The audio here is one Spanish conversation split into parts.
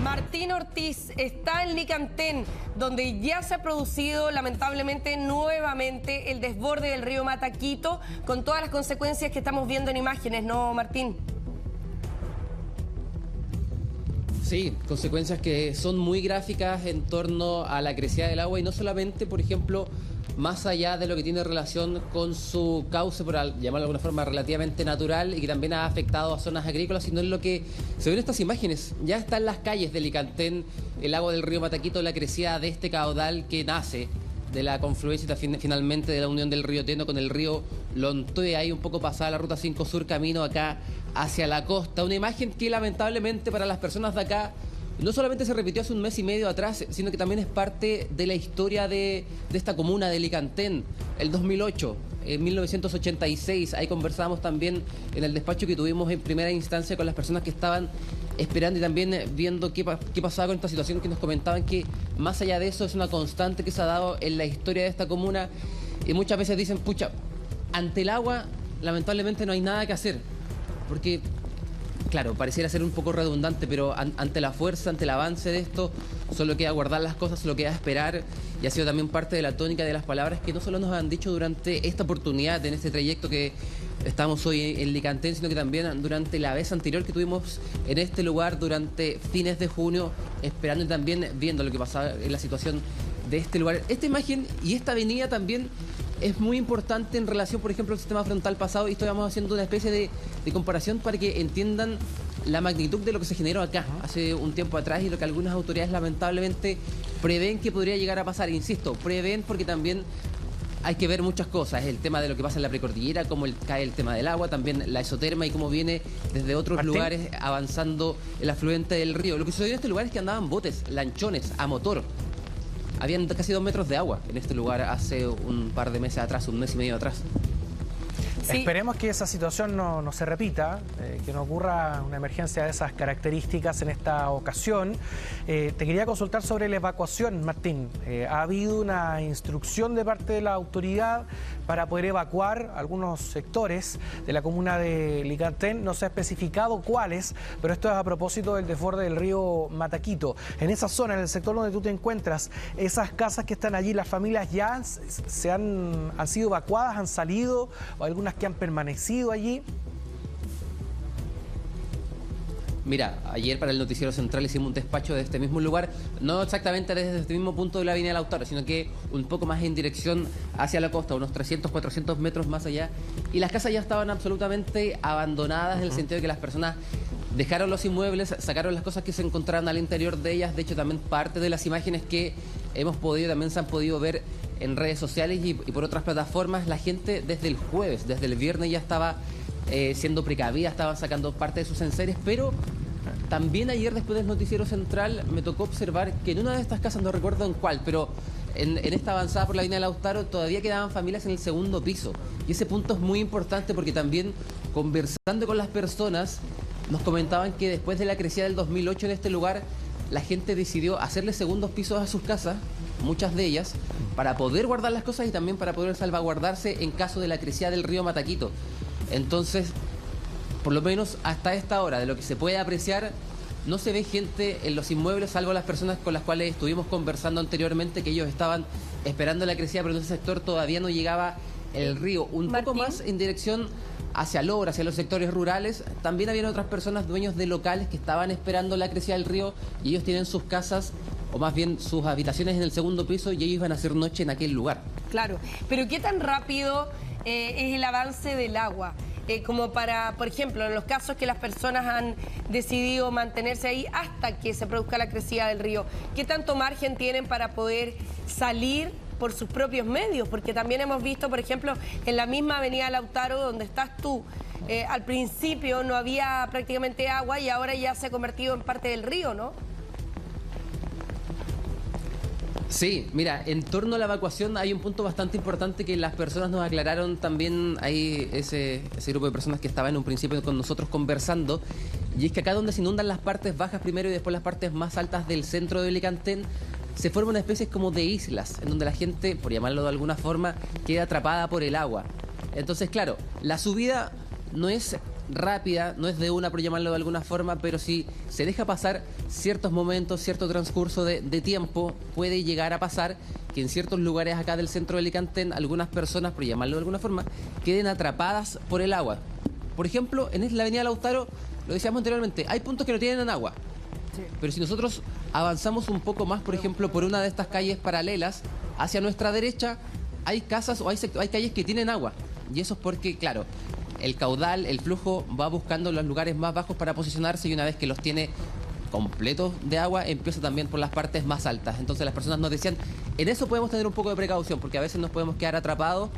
Martín Ortiz está en Licantén, donde ya se ha producido lamentablemente nuevamente el desborde del río Mataquito, con todas las consecuencias que estamos viendo en imágenes, ¿no, Martín? Sí, consecuencias que son muy gráficas en torno a la crecida del agua y no solamente, por ejemplo, más allá de lo que tiene relación con su cauce, por llamarlo de alguna forma, relativamente natural y que también ha afectado a zonas agrícolas, sino en lo que se ven estas imágenes. Ya está en las calles de Licantén el agua del río Mataquito, la crecida de este caudal que nace de la confluencia finalmente de la unión del río Teno con el río Lontué, ahí un poco pasada la ruta 5 Sur, camino acá hacia la costa. Una imagen que lamentablemente para las personas de acá no solamente se repitió hace un mes y medio atrás, sino que también es parte de la historia de esta comuna de Licantén. El 2008, en 1986, ahí conversábamos también en el despacho que tuvimos en primera instancia con las personas que estaban esperando y también viendo qué pasaba con esta situación, que nos comentaban que más allá de eso es una constante que se ha dado en la historia de esta comuna y muchas veces dicen, pucha, ante el agua lamentablemente no hay nada que hacer, porque claro, pareciera ser un poco redundante, pero ante la fuerza, ante el avance de esto, solo queda guardar las cosas, solo queda esperar, y ha sido también parte de la tónica de las palabras que no solo nos han dicho durante esta oportunidad, en este trayecto que estamos hoy en Licantén, sino que también durante la vez anterior que tuvimos en este lugar durante fines de junio, esperando y también viendo lo que pasaba en la situación de este lugar. Esta imagen y esta avenida también es muy importante en relación, por ejemplo, al sistema frontal pasado, y estamos haciendo una especie de comparación para que entiendan la magnitud de lo que se generó acá hace un tiempo atrás y lo que algunas autoridades lamentablemente prevén que podría llegar a pasar. Insisto, prevén porque también hay que ver muchas cosas, el tema de lo que pasa en la precordillera, cómo cae el tema del agua, también la isoterma y cómo viene desde otros lugares avanzando el afluente del río. Lo que sucedió en este lugar es que andaban botes, lanchones, a motor. Habían casi 2 metros de agua en este lugar hace un par de meses atrás, un mes y medio atrás. Sí. Esperemos que esa situación no se repita, que no ocurra una emergencia de esas características en esta ocasión. Te quería consultar sobre la evacuación, Martín. ¿Ha habido una instrucción de parte de la autoridad para poder evacuar algunos sectores de la comuna de Licantén? No se ha especificado cuáles, pero esto es a propósito del desborde del río Mataquito. En esa zona, en el sector donde tú te encuentras, esas casas que están allí, las familias ya han sido evacuadas, han salido, o algunas que han permanecido allí. Mira, ayer para el Noticiero Central hicimos un despacho de este mismo lugar, no exactamente desde este mismo punto de la avenida Lautaro, sino que un poco más en dirección hacia la costa, unos 300, 400 metros más allá, y las casas ya estaban absolutamente abandonadas, en el sentido de que las personas dejaron los inmuebles, sacaron las cosas que se encontraban al interior de ellas. De hecho, también parte de las imágenes que hemos podido, también se han podido ver en redes sociales y por otras plataformas, la gente desde el jueves, desde el viernes ya estaba siendo precavida, estaban sacando parte de sus enseres, pero también ayer después del Noticiero Central me tocó observar que en una de estas casas, no recuerdo en cuál, pero en esta avanzada por la línea de Lautaro todavía quedaban familias en el segundo piso. Y ese punto es muy importante porque también conversando con las personas nos comentaban que después de la crecida del 2008 en este lugar, la gente decidió hacerle segundos pisos a sus casas, muchas de ellas, para poder guardar las cosas y también para poder salvaguardarse en caso de la crecida del río Mataquito. Entonces, por lo menos hasta esta hora, de lo que se puede apreciar, no se ve gente en los inmuebles, salvo las personas con las cuales estuvimos conversando anteriormente, que ellos estaban esperando la crecida, pero en ese sector todavía no llegaba el río. Un poco más en dirección hacia Logra, hacia los sectores rurales, también habían otras personas, dueños de locales, que estaban esperando la crecida del río, y ellos tienen sus casas, o más bien sus habitaciones en el segundo piso, y ellos iban a hacer noche en aquel lugar. Claro, pero ¿qué tan rápido es el avance del agua? Como para, por ejemplo, en los casos que las personas han decidido mantenerse ahí hasta que se produzca la crecida del río, ¿qué tanto margen tienen para poder salir por sus propios medios? Porque también hemos visto, por ejemplo, en la misma avenida Lautaro, donde estás tú, al principio no había prácticamente agua y ahora ya se ha convertido en parte del río, ¿no? Sí, mira, en torno a la evacuación hay un punto bastante importante que las personas nos aclararon también, ahí ese grupo de personas que estaba en un principio con nosotros conversando, y es que acá donde se inundan las partes bajas primero y después las partes más altas del centro de Licantén, se forma una especie como de islas, en donde la gente, por llamarlo de alguna forma, queda atrapada por el agua. Entonces, claro, la subida no es rápida, no es de una, por llamarlo de alguna forma, pero si se deja pasar ciertos momentos, cierto transcurso de tiempo, puede llegar a pasar que en ciertos lugares acá del centro de Alicante, algunas personas, por llamarlo de alguna forma, queden atrapadas por el agua. Por ejemplo, en la avenida Lautaro, lo decíamos anteriormente, hay puntos que no tienen agua. Sí. Pero si nosotros avanzamos un poco más, por ejemplo, por una de estas calles paralelas, hacia nuestra derecha, hay casas o hay calles que tienen agua. Y eso es porque, claro, el caudal, el flujo va buscando los lugares más bajos para posicionarse y una vez que los tiene completos de agua, empieza también por las partes más altas. Entonces las personas nos decían, en eso podemos tener un poco de precaución, porque a veces nos podemos quedar atrapados,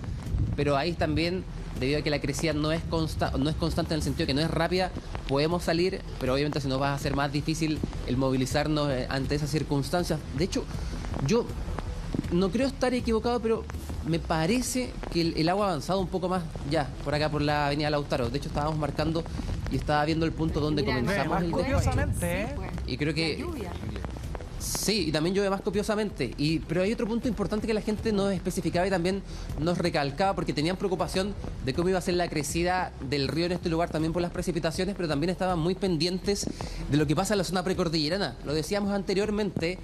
pero ahí también, debido a que la crecida no es constante en el sentido que no es rápida, podemos salir, pero obviamente se nos va a hacer más difícil el movilizarnos ante esas circunstancias. De hecho, yo no creo estar equivocado, pero me parece que el agua ha avanzado un poco más ya, por acá, por la avenida Lautaro. De hecho, estábamos marcando y estaba viendo el punto donde comenzamos el copiosamente, y creo que sí, y también llueve más copiosamente. Pero hay otro punto importante que la gente nos especificaba y también nos recalcaba, porque tenían preocupación de cómo iba a ser la crecida del río en este lugar, también por las precipitaciones, pero también estaban muy pendientes de lo que pasa en la zona precordillerana. Lo decíamos anteriormente,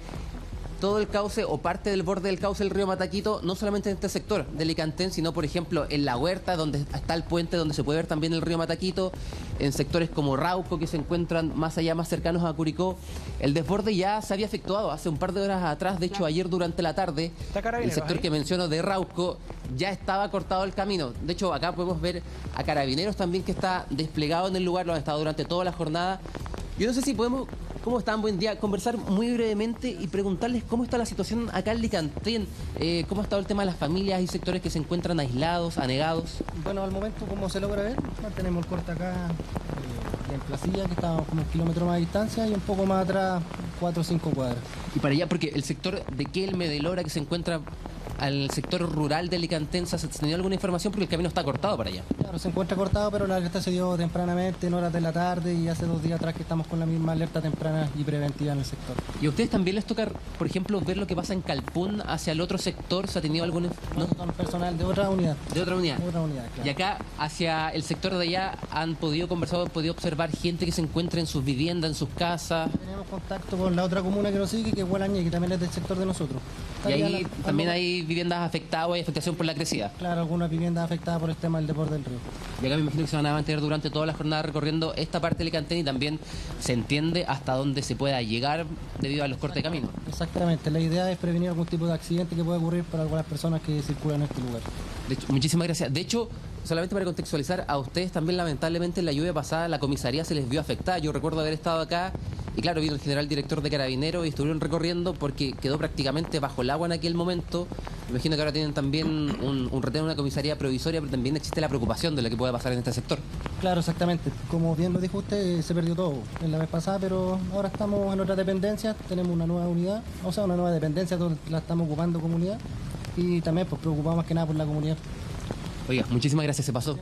todo el cauce o parte del borde del cauce del río Mataquito, no solamente en este sector de Alicantén, sino por ejemplo en La Huerta, donde está el puente, donde se puede ver también el río Mataquito, en sectores como Rauco, que se encuentran más allá, más cercanos a Curicó. El desborde ya se había efectuado hace un par de horas atrás, de hecho ayer durante la tarde, el sector que menciono de Rauco ya estaba cortado el camino. De hecho acá podemos ver a Carabineros también que está desplegado en el lugar, lo han estado durante toda la jornada. Yo no sé si podemos, ¿cómo están? Buen día. Conversar muy brevemente y preguntarles cómo está la situación acá en Alicantén, cómo ha estado el tema de las familias y sectores que se encuentran aislados, anegados. Bueno, al momento, como se logra ver, tenemos el corte acá en Placilla, que está como 1 kilómetro más de distancia, y un poco más atrás, 4 o 5 cuadras. Y para allá, porque el sector de Quelme, de Lora, que se encuentra al sector rural de Alicantén, ¿se ha tenido alguna información? Porque el camino está cortado para allá. Claro, se encuentra cortado, pero la alerta se dio tempranamente, en horas de la tarde, y hace 2 días atrás que estamos con la misma alerta temprana y preventiva en el sector. ¿Y a ustedes también les toca, por ejemplo, ver lo que pasa en Calpún hacia el otro sector? ¿Se ha tenido algún...? ¿No? Con personal de otra unidad. ¿De otra unidad? De otra unidad, claro. Y acá, hacia el sector de allá, ¿han podido conversar, han podido observar gente que se encuentra en sus viviendas, en sus casas? Tenemos contacto con la otra comuna que nos sigue, que es Huelañé, que también es del sector de nosotros. Y ahí también hay viviendas afectadas o hay afectación por la crecida. Claro, algunas viviendas afectadas por el tema del desborde del río. Y acá me imagino que se van a mantener durante toda la jornada recorriendo esta parte de Alicantén y también se entiende hasta dónde se pueda llegar debido a los cortes de camino. Exactamente, la idea es prevenir algún tipo de accidente que pueda ocurrir para algunas personas que circulan en este lugar. De hecho, muchísimas gracias. De hecho, solamente para contextualizar, a ustedes también lamentablemente en la lluvia pasada la comisaría se les vio afectada. Yo recuerdo haber estado acá y claro, vino el general director de Carabineros y estuvieron recorriendo porque quedó prácticamente bajo el agua en aquel momento. Me imagino que ahora tienen también un retén, una comisaría provisoria, pero también existe la preocupación de lo que puede pasar en este sector. Claro, exactamente. Como bien lo dijo usted, se perdió todo en la vez pasada, pero ahora estamos en otra dependencia, tenemos una nueva unidad, o sea, una nueva dependencia donde la estamos ocupando como unidad y también pues preocupamos más que nada por la comunidad. Oiga, muchísimas gracias, se pasó.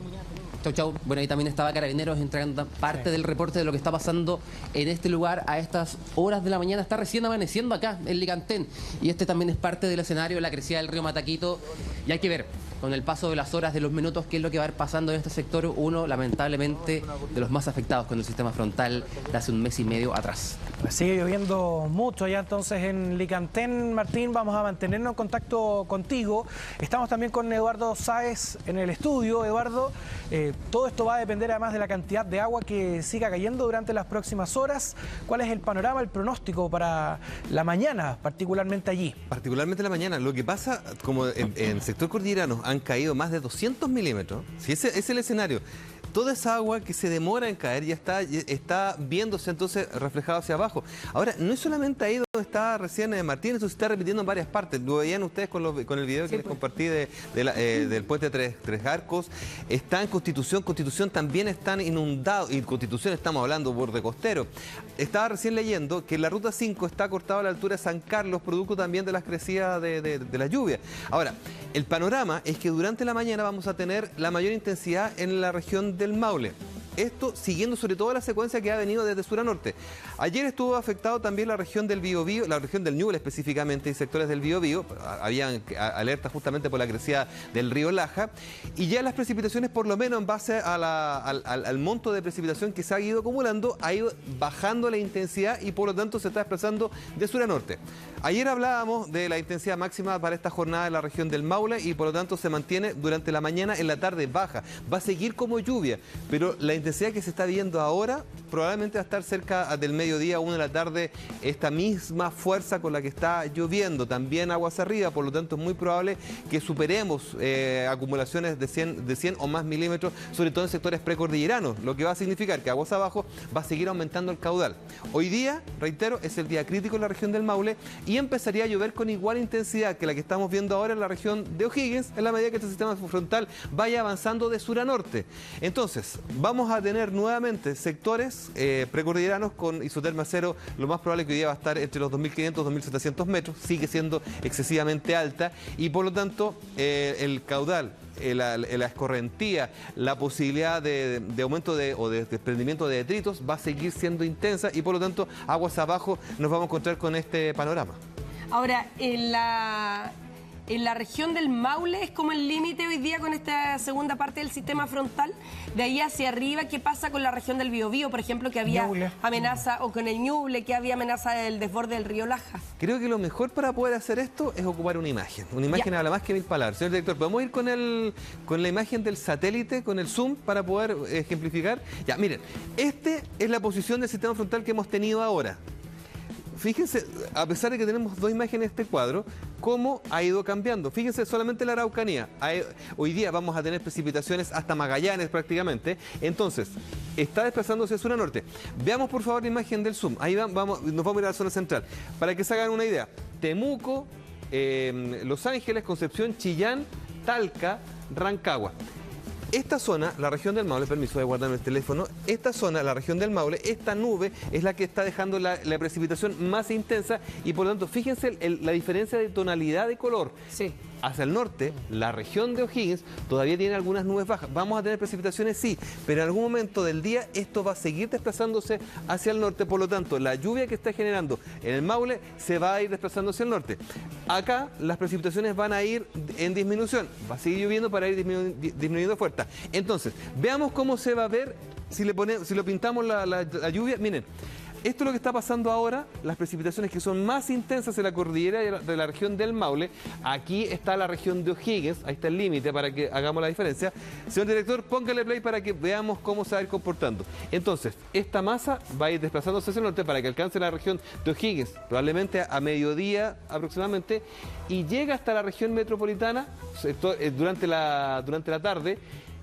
Chau, chau. Bueno, ahí también estaba Carabineros entregando parte del reporte de lo que está pasando en este lugar a estas horas de la mañana. Está recién amaneciendo acá en Alicantén y este también es parte del escenario de la crecida del río Mataquito y hay que ver con el paso de las horas, de los minutos, qué es lo que va a ir pasando en este sector, uno lamentablemente de los más afectados con el sistema frontal de hace 1 mes y medio atrás. Sigue lloviendo mucho ya entonces en Alicantén. Martín, vamos a mantenernos en contacto contigo. Estamos también con Eduardo Sáez en el estudio. Eduardo, todo esto va a depender además de la cantidad de agua que siga cayendo durante las próximas horas. ¿Cuál es el panorama, el pronóstico para la mañana, particularmente allí? Particularmente la mañana. Lo que pasa, como en el sector cordillerano han caído más de 200 milímetros, si ese es el escenario, toda esa agua que se demora en caer ya está viéndose entonces reflejado hacia abajo. Ahora, no es solamente ahí donde está recién Martín, eso se está repitiendo en varias partes. Lo veían ustedes con el video que les compartí del puente Tres Arcos. Está en Constitución también están inundados, y Constitución estamos hablando borde costero. Estaba recién leyendo que la ruta 5 está cortada a la altura de San Carlos, producto también de las crecidas de la lluvia. Ahora, el panorama es que durante la mañana vamos a tener la mayor intensidad en la región del Maule. Esto siguiendo sobre todo la secuencia que ha venido desde sur a norte. Ayer estuvo afectado también la región del Biobío, la región del Ñuble específicamente, y sectores del Biobío. Habían alertas justamente por la crecida del río Laja. Y ya las precipitaciones, por lo menos en base al monto de precipitación que se ha ido acumulando, ha ido bajando la intensidad y por lo tanto se está desplazando de sur a norte. Ayer hablábamos de la intensidad máxima para esta jornada en la región del Maule y por lo tanto se mantiene durante la mañana, en la tarde baja. Va a seguir como lluvia, pero la intensidad que se está viendo ahora probablemente va a estar cerca del mediodía, 1 de la tarde, esta misma fuerza con la que está lloviendo, también aguas arriba, por lo tanto es muy probable que superemos acumulaciones de 100 o más milímetros, sobre todo en sectores precordilleranos, lo que va a significar que aguas abajo va a seguir aumentando el caudal. Hoy día, reitero, es el día crítico en la región del Maule y empezaría a llover con igual intensidad que la que estamos viendo ahora en la región de O'Higgins, en la medida que este sistema frontal vaya avanzando de sur a norte. Entonces, vamos a tener nuevamente sectores precordilleranos con isotermia cero, lo más probable que hoy día va a estar entre los 2.500 y 2.700 metros, sigue siendo excesivamente alta y por lo tanto el caudal, la escorrentía, la posibilidad de aumento o de desprendimiento de detritos va a seguir siendo intensa y por lo tanto aguas abajo nos vamos a encontrar con este panorama. Ahora, en la región del Maule es como el límite hoy día con esta segunda parte del sistema frontal. De ahí hacia arriba, ¿qué pasa con la región del Biobío, por ejemplo, que había amenaza, o con el Ñuble, que había amenaza del desborde del río Laja? Creo que lo mejor para poder hacer esto es ocupar una imagen. Una imagen habla más que 1000 palabras. Señor director, ¿podemos ir con la imagen del satélite, con el zoom, para poder ejemplificar? Ya, miren, esta es la posición del sistema frontal que hemos tenido ahora. Fíjense, a pesar de que tenemos dos imágenes de este cuadro, cómo ha ido cambiando. Fíjense, solamente la Araucanía. Hoy día vamos a tener precipitaciones hasta Magallanes prácticamente. Entonces, está desplazándose de sur a norte. Veamos por favor la imagen del zoom. Ahí nos vamos a ir a la zona central. Para que se hagan una idea. Temuco, Los Ángeles, Concepción, Chillán, Talca, Rancagua. Esta zona, la región del Maule, permiso de guardarme el teléfono, esta zona, la región del Maule, esta nube es la que está dejando la precipitación más intensa y por lo tanto, fíjense la diferencia de tonalidad de color. Sí. Hacia el norte, la región de O'Higgins todavía tiene algunas nubes bajas. Vamos a tener precipitaciones, sí, pero en algún momento del día esto va a seguir desplazándose hacia el norte. Por lo tanto, la lluvia que está generando en el Maule se va a ir desplazando hacia el norte. Acá las precipitaciones van a ir en disminución. Va a seguir lloviendo para ir disminuyendo fuerza. Entonces, veamos cómo se va a ver si lo pintamos la lluvia. Miren. Esto es lo que está pasando ahora, las precipitaciones que son más intensas en la cordillera de la región del Maule. Aquí está la región de O'Higgins, ahí está el límite para que hagamos la diferencia. Señor director, póngale play para que veamos cómo se va a ir comportando. Entonces, esta masa va a ir desplazándose hacia el norte para que alcance la región de O'Higgins, probablemente a mediodía aproximadamente, y llega hasta la región metropolitana durante la tarde,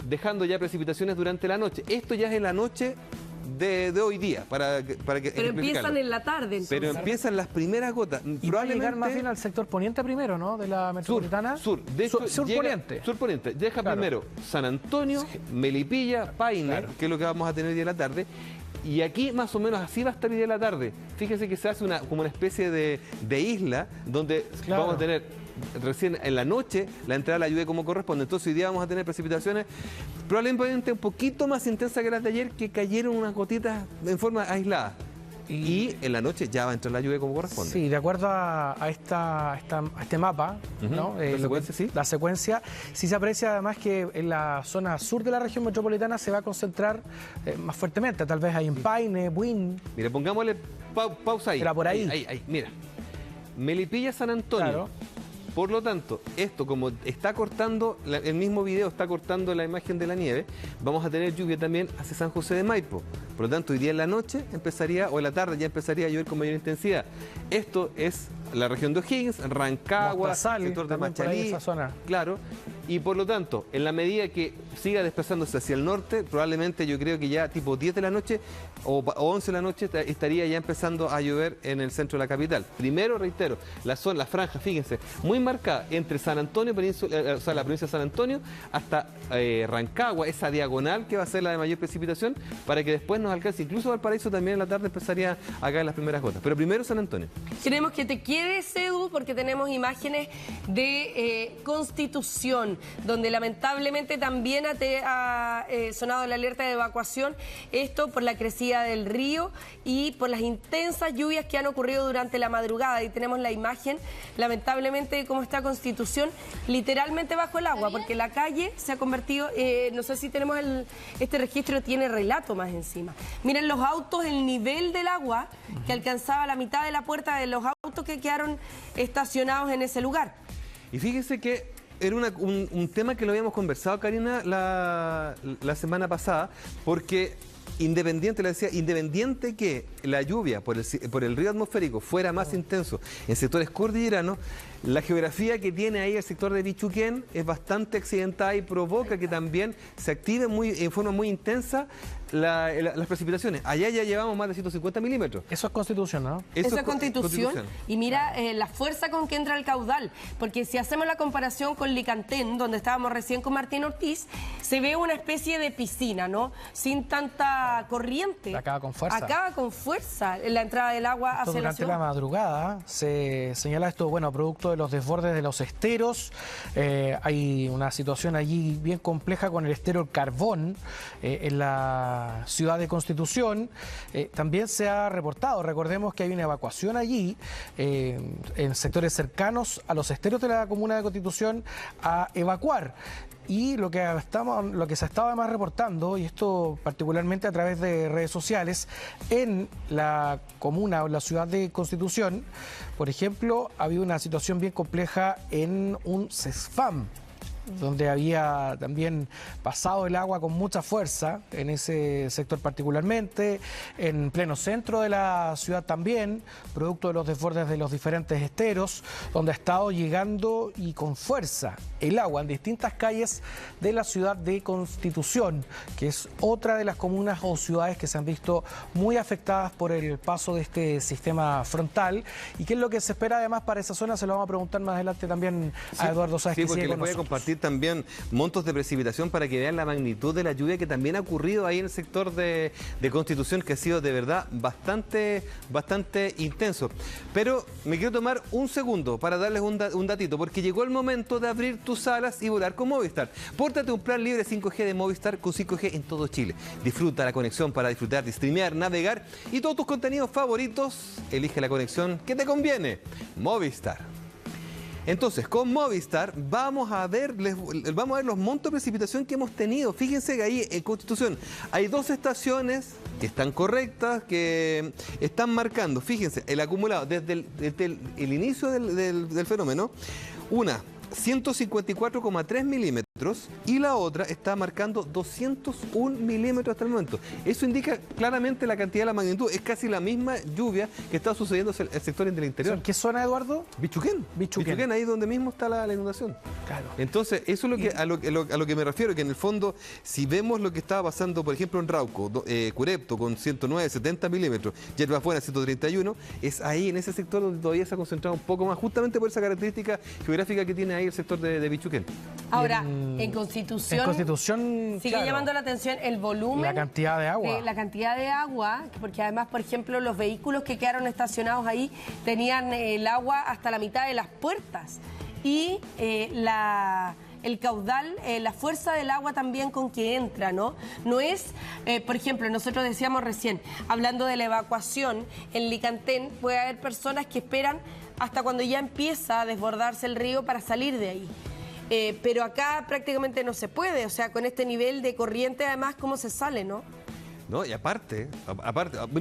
dejando ya precipitaciones durante la noche. Esto ya es en la noche de hoy día, para que pero empiezan en la tarde, entonces. Pero empiezan las primeras gotas. Y probablemente llegar más bien al sector poniente primero, ¿no? De la metropolitana. De hecho, sur-poniente. Sur-poniente. Deja primero San Antonio, Melipilla, Paine, que es lo que vamos a tener hoy día en la tarde. Y aquí más o menos así va a estar hoy día en la tarde. Fíjense que se hace como una especie de isla donde vamos a tener recién en la noche la entrada de la lluvia como corresponde. Entonces hoy día vamos a tener precipitaciones probablemente un poquito más intensas que las de ayer, que cayeron unas gotitas en forma aislada. Y en la noche ya va a entrar la lluvia como corresponde. Sí, de acuerdo a este mapa, ¿no? La secuencia, sí se aprecia además que en la zona sur de la región metropolitana se va a concentrar más fuertemente, tal vez ahí en Paine, Buin. Mire, pongámosle pausa ahí. Era por ahí. Ahí, mira. Melipilla, San Antonio. Claro. Por lo tanto, esto como está cortando, el mismo video está cortando la imagen de la nieve, vamos a tener lluvia también hacia San José de Maipo. Por lo tanto, hoy día en la noche o en la tarde ya empezaría a llover con mayor intensidad. Esto es la región de O'Higgins, Rancagua, sector de Machalí, esa zona. Claro. Y por lo tanto, en la medida que siga desplazándose hacia el norte, probablemente yo creo que ya tipo 10 de la noche o 11 de la noche estaría ya empezando a llover en el centro de la capital. Primero, reitero, la franja, fíjense, muy marcada entre San Antonio, la provincia de San Antonio, hasta Rancagua, esa diagonal que va a ser la de mayor precipitación, para que después nos alcance. Incluso Valparaíso también en la tarde empezaría a caer las primeras gotas. Pero primero San Antonio. Queremos que te quedes, Edu, porque tenemos imágenes de Constitución. Constitución, donde lamentablemente también ha sonado la alerta de evacuación, esto por la crecida del río y por las intensas lluvias que han ocurrido durante la madrugada. Ahí tenemos la imagen, lamentablemente, de cómo está Constitución, literalmente bajo el agua, porque la calle se ha convertido, no sé si tenemos este registro, tiene relato más encima. Miren los autos, el nivel del agua que alcanzaba la mitad de la puerta de los autos que quedaron estacionados en ese lugar. Y fíjese que era un tema que lo habíamos conversado, Karina, la semana pasada, porque independiente, le decía, independiente que la lluvia por el río atmosférico fuera más intenso en sectores cordilleranos, la geografía que tiene ahí el sector de Bichuquén es bastante accidentada y provoca que también se active en forma muy intensa las precipitaciones. Allá ya llevamos más de 150 milímetros. Eso es Constitución, ¿no? Eso es Constitución. Y mira la fuerza con que entra el caudal, porque si hacemos la comparación con Licantén, donde estábamos recién con Martín Ortiz, se ve una especie de piscina, ¿no? Sin tanta corriente. Acaba con fuerza. Acaba con fuerza la entrada del agua hacia la ciudad. Durante la madrugada se señala esto, bueno, producto de los desbordes de los esteros. Hay una situación allí bien compleja con el estero Carbón en la ciudad de Constitución. También se ha reportado, recordemos que hay una evacuación allí en sectores cercanos a los esteros de la comuna de Constitución a evacuar. Y lo que se estaba además reportando, y esto particularmente a través de redes sociales, en la comuna o la ciudad de Constitución, por ejemplo, había una situación bien compleja en un CESFAM, donde había también pasado el agua con mucha fuerza, en ese sector particularmente, en pleno centro de la ciudad también, producto de los desbordes de los diferentes esteros, donde ha estado llegando y con fuerza el agua en distintas calles de la ciudad de Constitución, que es otra de las comunas o ciudades que se han visto muy afectadas por el paso de este sistema frontal. ¿Y qué es lo que se espera además para esa zona? Se lo vamos a preguntar más adelante también a Eduardo Sáez, sí, que porque sigue les con voy a nosotros. compartir también montos de precipitación para que vean la magnitud de la lluvia que también ha ocurrido ahí en el sector de Constitución, que ha sido de verdad bastante intenso. Pero me quiero tomar un segundo para darles un datito, porque llegó el momento de abrir tus alas y volar con Movistar. Pórtate un plan libre 5G de Movistar con 5G en todo Chile. Disfruta la conexión para disfrutar de streamear, navegar y todos tus contenidos favoritos. Elige la conexión que te conviene. Movistar. Entonces, con Movistar vamos a ver los montos de precipitación que hemos tenido. Fíjense que ahí en Constitución hay 2 estaciones que están correctas, que están marcando, fíjense, el acumulado desde el inicio del fenómeno, una 154,3 milímetros y la otra está marcando 201 milímetros hasta el momento. Eso indica claramente la cantidad de la magnitud. Es casi la misma lluvia que está sucediendo en el sector del interior. ¿En qué zona, Eduardo? Bichuquén. Bichuquén, ahí donde mismo está la inundación. Claro. Entonces, eso es a lo que me refiero, que en el fondo, si vemos lo que estaba pasando, por ejemplo, en Rauco, Curepto con 109, 70 milímetros, Yerbas Buenas 131, es ahí en ese sector donde todavía se ha concentrado un poco más, justamente por esa característica geográfica que tiene ahí el sector de Bichuquén. Ahora, en Constitución sigue claro, llamando la atención el volumen. La cantidad de agua. La cantidad de agua, porque además, por ejemplo, los vehículos que quedaron estacionados ahí tenían el agua hasta la mitad de las puertas. Y el caudal, la fuerza del agua también con que entra, ¿no? No es, por ejemplo, nosotros decíamos recién, hablando de la evacuación, en Licantén puede haber personas que esperan hasta cuando ya empieza a desbordarse el río para salir de ahí. Pero acá prácticamente no se puede, o sea, con este nivel de corriente además, ¿cómo se sale, no? No, y aparte,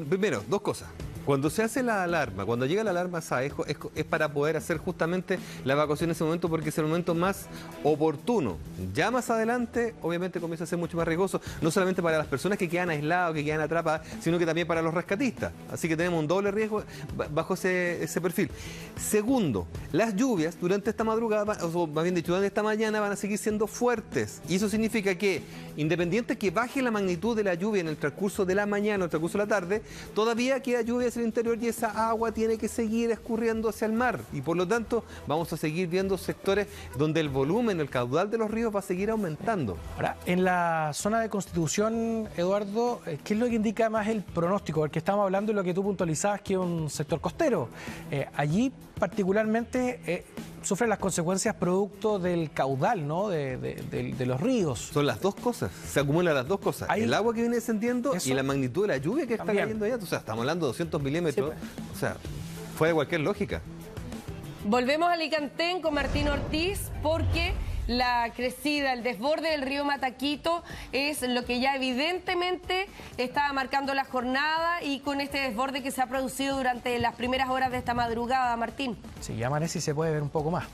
primero, 2 cosas. Cuando se hace la alarma, cuando llega la alarma SAESCO, es para poder hacer justamente la evacuación en ese momento, porque es el momento más oportuno. Ya más adelante, obviamente, comienza a ser mucho más riesgoso, no solamente para las personas que quedan aisladas, que quedan atrapadas, sino que también para los rescatistas. Así que tenemos un doble riesgo bajo ese perfil. Segundo, las lluvias durante esta madrugada, o más bien dicho, durante esta mañana, van a seguir siendo fuertes. Y eso significa que, independiente que baje la magnitud de la lluvia en el transcurso de la mañana o en el transcurso de la tarde, todavía queda lluvia hacia el interior y esa agua tiene que seguir escurriendo hacia el mar. Y por lo tanto, vamos a seguir viendo sectores donde el volumen, el caudal de los ríos va a seguir aumentando. Ahora, en la zona de Constitución, Eduardo, ¿qué es lo que indica más el pronóstico? Porque estamos hablando de lo que tú puntualizabas, que es un sector costero. Allí, particularmente, sufren las consecuencias producto del caudal, ¿no? de los ríos. Son las dos cosas, se acumulan las dos cosas. Ahí, el agua que viene descendiendo eso, y la magnitud de la lluvia que también está cayendo allá. O sea, estamos hablando de 200 milímetros. Sí, o sea, fuera de cualquier lógica. Volvemos a Alicantén con Martín Ortiz porque la crecida, el desborde del río Mataquito es lo que ya evidentemente estaba marcando la jornada y con este desborde que se ha producido durante las primeras horas de esta madrugada, Martín. Sí, ya amanece y se puede ver un poco más.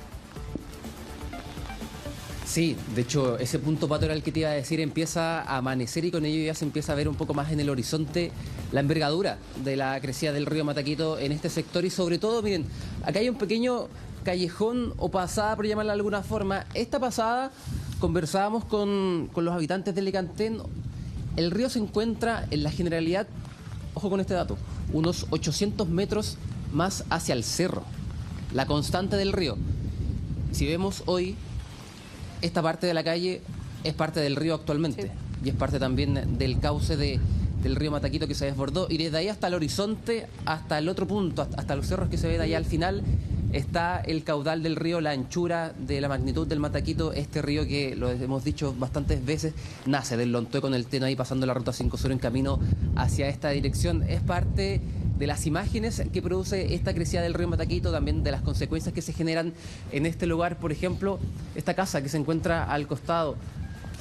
Sí, de hecho, ese punto, Pato, era el que te iba a decir, empieza a amanecer y con ello ya se empieza a ver un poco más en el horizonte la envergadura de la crecida del río Mataquito en este sector y sobre todo, miren, acá hay un pequeño callejón o pasada, por llamarla de alguna forma. Esta pasada conversábamos con los habitantes de Alicantén. El río se encuentra en la generalidad, ojo con este dato, unos 800 metros más hacia el cerro. La constante del río. Si vemos hoy, esta parte de la calle es parte del río actualmente. Sí. Y es parte también del cauce del río Mataquito que se desbordó. Y desde ahí hasta el horizonte, hasta el otro punto, hasta los cerros que se ven allá al final, está el caudal del río, la anchura de la magnitud del Mataquito. Este río que, lo hemos dicho bastantes veces, nace del Lontué con el Teno ahí pasando la ruta 5 Sur en camino hacia esta dirección. Es parte de las imágenes que produce esta crecida del río Mataquito, también de las consecuencias que se generan en este lugar. Por ejemplo, esta casa que se encuentra al costado.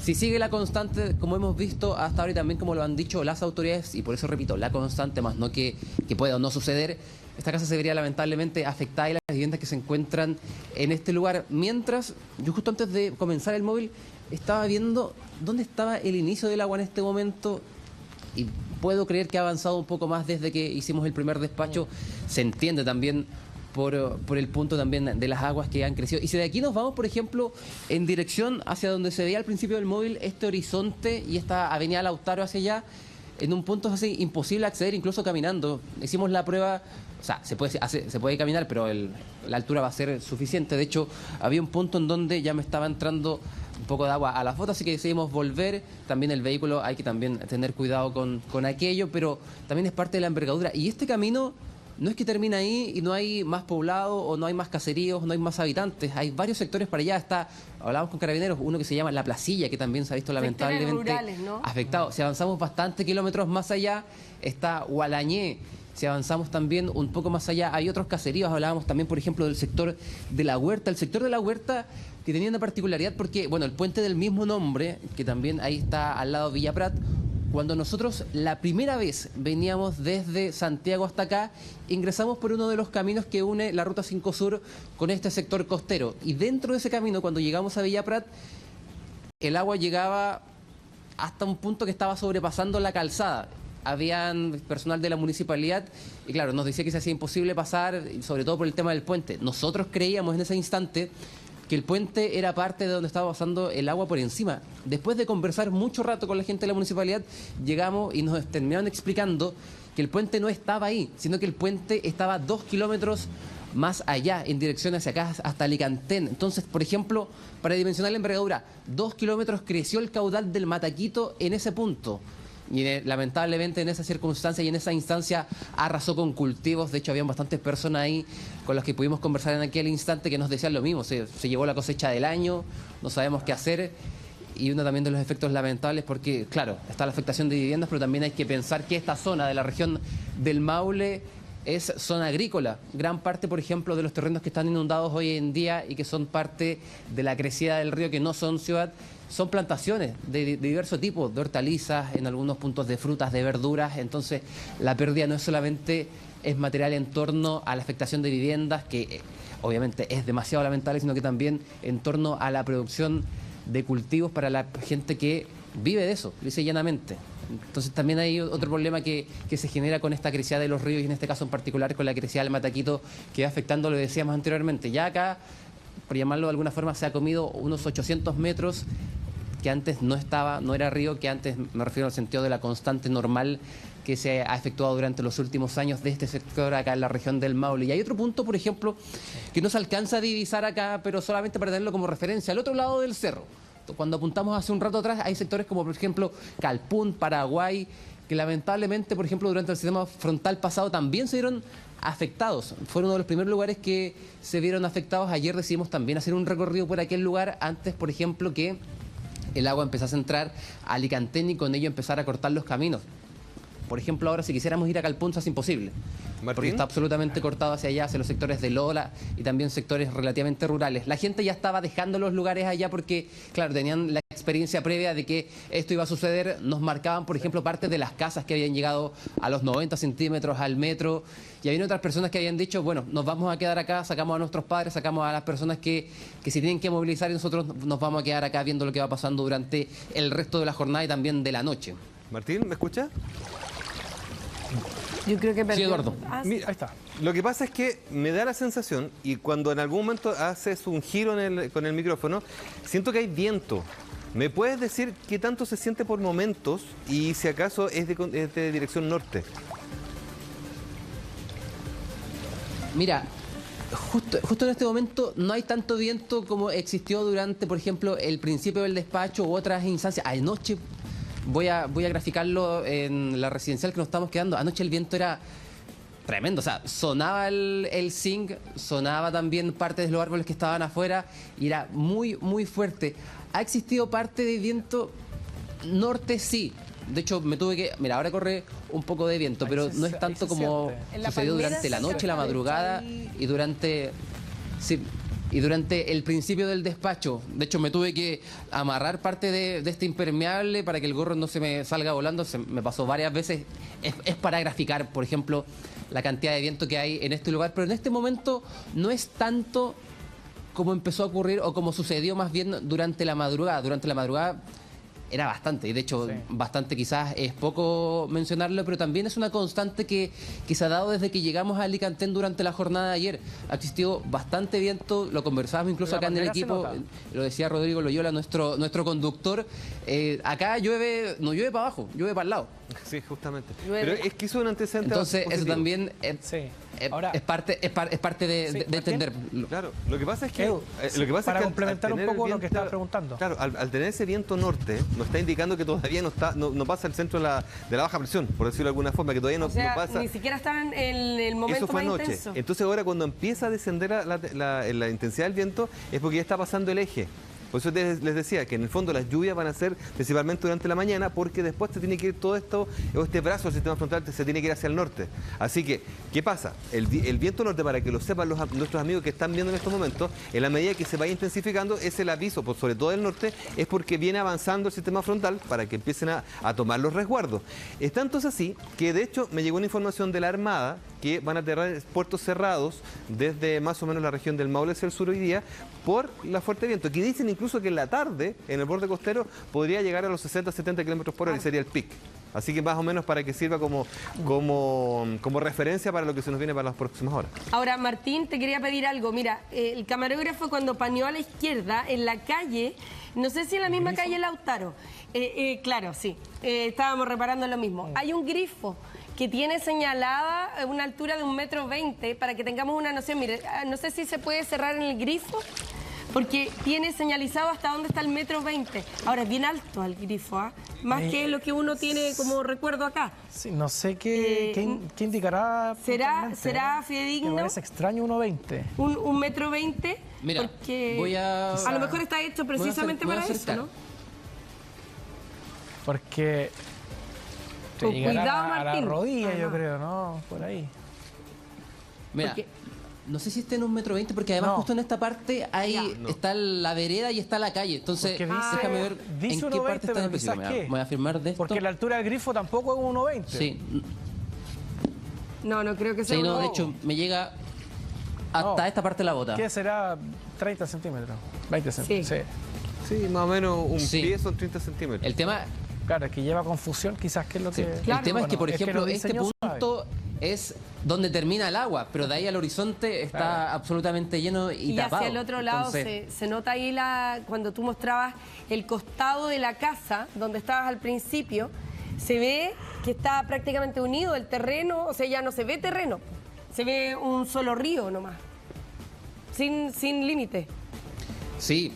Si sigue la constante, como hemos visto hasta ahora y también como lo han dicho las autoridades, y por eso repito, la constante, más no que pueda o no suceder, esta casa se vería lamentablemente afectada y las viviendas que se encuentran en este lugar. Mientras, yo justo antes de comenzar el móvil, estaba viendo dónde estaba el inicio del agua en este momento y puedo creer que ha avanzado un poco más desde que hicimos el primer despacho. Se entiende también por el punto también de las aguas que han crecido. Y si de aquí nos vamos, por ejemplo, en dirección hacia donde se veía al principio del móvil, este horizonte y esta avenida Lautaro hacia allá, en un punto es así imposible acceder incluso caminando. Hicimos la prueba, o sea, se puede caminar, pero la altura va a ser suficiente. De hecho, había un punto en donde ya me estaba entrando un poco de agua a las botas, así que decidimos volver. También el vehículo hay que también tener cuidado con aquello, pero también es parte de la envergadura. Y este camino no es que termina ahí y no hay más poblado o no hay más caseríos, no hay más habitantes. Hay varios sectores para allá. Hablábamos con carabineros, uno que se llama La Placilla, que también se ha visto lamentablemente rurales, ¿no? afectado. Si avanzamos bastante kilómetros más allá, está Hualañé. Si avanzamos también un poco más allá, hay otros caseríos. Hablábamos también, por ejemplo, del sector de La Huerta. El sector de La Huerta que tenía una particularidad porque, bueno, el puente del mismo nombre, que también ahí está al lado de Villa Prat, cuando nosotros la primera vez veníamos desde Santiago hasta acá, ingresamos por uno de los caminos que une la Ruta 5 Sur con este sector costero. Y dentro de ese camino, cuando llegamos a Villa Prat, el agua llegaba hasta un punto que estaba sobrepasando la calzada. Habían personal de la municipalidad y claro, nos decía que se hacía imposible pasar, sobre todo por el tema del puente. Nosotros creíamos en ese instante que el puente era parte de donde estaba pasando el agua por encima. Después de conversar mucho rato con la gente de la municipalidad, llegamos y nos terminaron explicando que el puente no estaba ahí, sino que el puente estaba 2 kilómetros más allá, en dirección hacia acá, hasta Alicantén. Entonces, por ejemplo, para dimensionar la envergadura, 2 kilómetros creció el caudal del Mataquito en ese punto. Y lamentablemente en esa circunstancia y en esa instancia arrasó con cultivos. De hecho, habían bastantes personas ahí con las que pudimos conversar en aquel instante que nos decían lo mismo. Se llevó la cosecha del año, no sabemos qué hacer. Y uno también de los efectos lamentables porque, claro, está la afectación de viviendas, pero también hay que pensar que esta zona de la región del Maule es zona agrícola. Gran parte, por ejemplo, de los terrenos que están inundados hoy en día y que son parte de la crecida del río, que no son ciudad, son plantaciones de diversos tipos, de hortalizas, en algunos puntos de frutas, de verduras. Entonces, la pérdida no es solamente es material en torno a la afectación de viviendas, que obviamente es demasiado lamentable, sino que también en torno a la producción de cultivos para la gente que vive de eso, dice llanamente. Entonces también hay otro problema que se genera con esta crecida de los ríos y en este caso en particular con la crecida del Mataquito que va afectando, lo decíamos anteriormente. Ya acá, por llamarlo de alguna forma, se ha comido unos 800 metros que antes no era río, que antes, me refiero al sentido de la constante normal que se ha efectuado durante los últimos años de este sector acá en la región del Maule. Y hay otro punto, por ejemplo, que no se alcanza a divisar acá, pero solamente para tenerlo como referencia, al otro lado del cerro. Cuando apuntamos hace un rato atrás, hay sectores como, por ejemplo, Calpún, Paraguay, que lamentablemente, por ejemplo, durante el sistema frontal pasado también se dieron afectados. Fueron uno de los primeros lugares que se vieron afectados. Ayer decidimos también hacer un recorrido por aquel lugar antes, por ejemplo, que el agua empezase a entrar a Alicantén y con ello empezar a cortar los caminos. Por ejemplo, ahora si quisiéramos ir a Calpunza es imposible, porque está absolutamente cortado hacia allá, hacia los sectores de Lola y también sectores relativamente rurales. La gente ya estaba dejando los lugares allá porque, claro, tenían la experiencia previa de que esto iba a suceder. Nos marcaban, por ejemplo, partes de las casas que habían llegado a los 90 centímetros al metro, y había otras personas que habían dicho, bueno, nos vamos a quedar acá, sacamos a nuestros padres, sacamos a las personas que se tienen que movilizar y nosotros nos vamos a quedar acá viendo lo que va pasando durante el resto de la jornada y también de la noche. Martín, ¿me escucha? Yo creo que Sí, perdió. Eduardo. Ah, sí. Ahí está. Lo que pasa es que me da la sensación, y cuando en algún momento haces un giro con el micrófono, siento que hay viento. ¿Me puedes decir qué tanto se siente por momentos y si acaso es de dirección norte? Mira, justo en este momento no hay tanto viento como existió durante, por ejemplo, el principio del despacho u otras instancias. Anoche, voy a graficarlo en la residencial que nos estamos quedando. Anoche el viento era tremendo, o sea, sonaba el zinc, sonaba también parte de los árboles que estaban afuera y era muy, muy fuerte. ¿Ha existido parte de viento norte? Sí. De hecho, me tuve que... Mira, ahora corre un poco de viento, pero no es tanto como En la sucedió palmera durante la sí noche, se la aprovecha madrugada y durante... Sí, y durante el principio del despacho. De hecho, me tuve que amarrar parte de este impermeable para que el gorro no se me salga volando. Se me pasó varias veces. Es para graficar, por ejemplo, la cantidad de viento que hay en este lugar. Pero en este momento no es tanto como empezó a ocurrir o como sucedió más bien durante la madrugada. Durante la madrugada era bastante, y de hecho bastante quizás es poco mencionarlo, pero también es una constante que se ha dado desde que llegamos a Alicantén durante la jornada de ayer. Ha existido bastante viento, lo conversábamos incluso acá en el equipo, lo decía Rodrigo Loyola, nuestro conductor. Acá llueve, no llueve para abajo, llueve para el lado. Sí, justamente. Pero es que hizo un antecedente. Entonces positivo. eso también Ahora, es parte de entender. Claro, lo que pasa es que... Edu, lo que pasa para es que complementar un tener poco el lo que estabas preguntando. Claro, al tener ese viento norte, nos está indicando que todavía no pasa el centro de la baja presión, por decirlo de alguna forma, que todavía O sea, no pasa... ni siquiera están en el momento Eso fue más anoche. intenso. Entonces ahora cuando empieza a descender la intensidad del viento es porque ya está pasando el eje. Por eso les decía que en el fondo las lluvias van a ser principalmente durante la mañana, porque después se tiene que ir todo esto, o este brazo del sistema frontal se tiene que ir hacia el norte. Así que, ¿qué pasa? El viento norte, para que lo sepan nuestros amigos que están viendo en estos momentos, en la medida que se vaya intensificando, es el aviso, sobre todo del norte, es porque viene avanzando el sistema frontal para que empiecen a tomar los resguardos. Es tanto así que, de hecho, me llegó una información de la Armada que van a aterrar puertos cerrados desde más o menos la región del Maule hacia el sur hoy día por la fuerte viento, que dicen incluso que en la tarde, en el borde costero, podría llegar a los 60-70 kilómetros por hora y sería el pic. Así que más o menos para que sirva como referencia para lo que se nos viene para las próximas horas. Ahora, Martín, te quería pedir algo. Mira, el camarógrafo cuando paneó a la izquierda, en la calle, no sé si en la misma calle Lautaro, claro, sí, estábamos reparando lo mismo. Hay un grifo que tiene señalada una altura de 1,20 m para que tengamos una noción. Mire, no sé si se puede cerrar en el grifo, porque tiene señalizado hasta dónde está el 1,20 m. Ahora, es bien alto el grifo, ¿ah? Más que lo que uno tiene como recuerdo acá. Sí, no sé qué indicará. ¿Será fidedigno? Me parece extraño 1,20. Un 1,20 m. Mira, porque a lo mejor está hecho precisamente para eso, ¿no? Porque Con llegará cuidado, a la Martín. rodilla, yo creo, ¿no? Por ahí. Mira, Porque- no sé si esté en 1,20 m, porque además No. justo en esta parte está la vereda y está la calle. Entonces, Porque dice- déjame ver dice en qué 1,20, parte está pero en específico. quizás Me qué. voy a afirmar de esto. Porque la altura del grifo tampoco es 1,20. Sí, No, no creo que sea sí, no, uno. de hecho, me llega hasta No. esta parte de la bota. ¿Qué será? 30 centímetros. 20 centímetros. Sí. Sí. Sí, más o menos un Sí. pie son 30 centímetros. El tema, Claro, es que lleva confusión, quizás que es lo sí, que. Claro. el tema es que, por Bueno, es que ejemplo, los este diseños punto es donde termina el agua, pero de ahí al horizonte está Claro. absolutamente lleno y Y tapado. hacia el otro lado Entonces, se nota ahí cuando tú mostrabas el costado de la casa, donde estabas al principio, se ve que está prácticamente unido el terreno, o sea, ya no se ve terreno, se ve un solo río nomás, sin límite. Sí,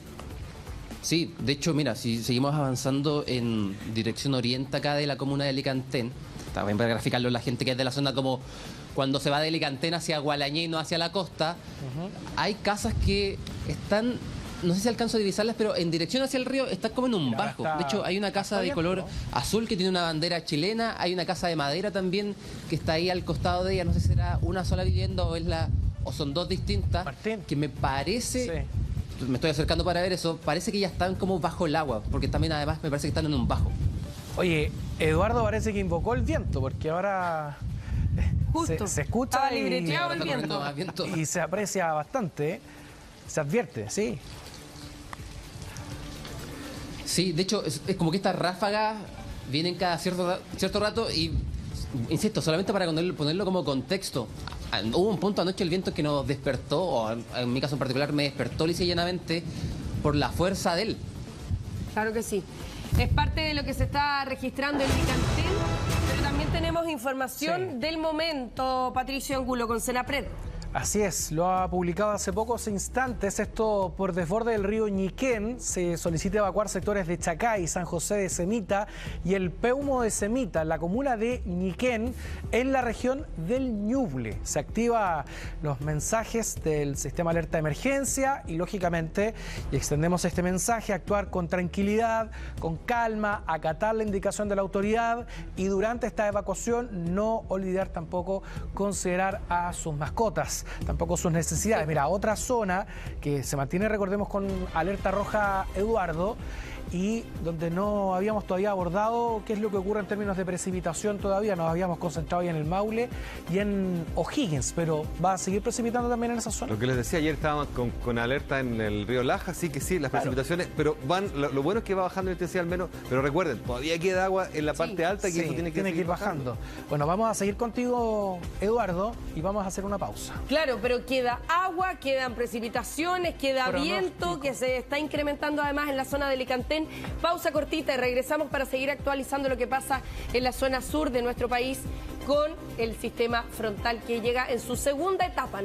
sí, de hecho, mira, si seguimos avanzando en dirección oriente acá de la comuna de Alicantén, también para graficarlo la gente que es de la zona como cuando se va de Licantén hacia Gualañé y no hacia la costa, hay casas que están, no sé si alcanzo a divisarlas, pero en dirección hacia el río está como en un bajo. De hecho, hay una casa de color azul que tiene una bandera chilena, hay una casa de madera también que está ahí al costado de ella, no sé si será una sola vivienda o son dos distintas, Martín. que me parece... Sí. Me estoy acercando para ver eso, parece que ya están como bajo el agua, porque también además me parece que están en un bajo. Oye, Eduardo parece que invocó el viento, porque ahora Justo. se escucha Estaba libreteado el viento. y se aprecia bastante, ¿eh? Se advierte, sí. Sí, de hecho, es como que estas ráfagas vienen cada cierto rato y, insisto, solamente para ponerlo como contexto. Hubo un punto anoche el viento que nos despertó, o en mi caso en particular me despertó lisa y llanamente por la fuerza de él. Claro que sí. Es parte de lo que se está registrando en Licantén, pero también tenemos información del momento, Patricio Angulo, con Senapred. Así es, lo ha publicado hace pocos instantes. Esto por desborde del río Ñiquén. Se solicita evacuar sectores de Chacay, San José de Semita y el Peumo de Semita, en la comuna de Ñiquén, en la región del Ñuble. Se activan los mensajes del sistema alerta de emergencia y, lógicamente, y extendemos este mensaje, actuar con tranquilidad, con calma, acatar la indicación de la autoridad y durante esta evacuación no olvidar tampoco considerar a sus mascotas, tampoco sus necesidades. Mira, otra zona que se mantiene, recordemos, con alerta roja, Eduardo, y donde no habíamos todavía abordado qué es lo que ocurre en términos de precipitación todavía. Nos habíamos concentrado ya en el Maule y en O'Higgins, pero va a seguir precipitando también en esa zona. Lo que les decía ayer, estábamos con alerta en el río Laja, sí que sí, las precipitaciones, pero lo bueno es que va bajando la intensidad al menos, pero recuerden, todavía queda agua en la parte alta y eso tiene que ir bajando. Bueno, vamos a seguir contigo, Eduardo, y vamos a hacer una pausa. Claro, pero queda agua, quedan precipitaciones, queda viento que se está incrementando además en la zona de Licantén. Pausa cortita y regresamos para seguir actualizando lo que pasa en la zona sur de nuestro país con el sistema frontal que llega en su segunda etapa.